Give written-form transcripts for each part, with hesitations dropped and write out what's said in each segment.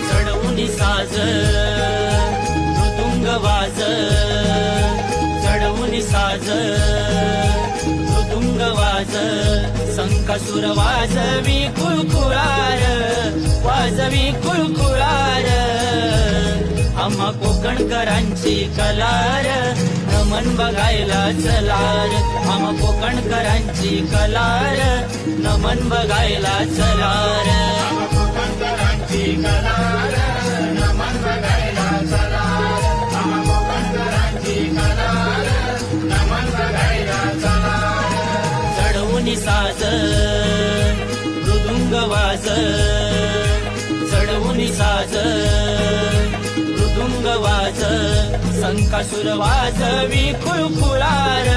चढवून साज मृदुंग वाज, चढवून साज मृदुंग वाज, संकासुर वाजवी कुळकुळार, वाजवी कुळकुळार. आम्हा कोकणकरांची कलार, नमन बघायला चलार. आम्हा कोकणकरांची कलार, नमन बघायला चलार. कोकणकरांची कलार, नमन बघायला चलार. आम्हा कोकणकरांची कलार, नमन बघायला चलार. चढवून साज मृदुंग वाज, चढवून साज मृदुंग वाज, संकासुर वाजवी कुळकुळार,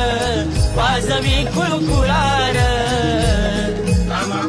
वाजवी कुळकुळार. आम्हा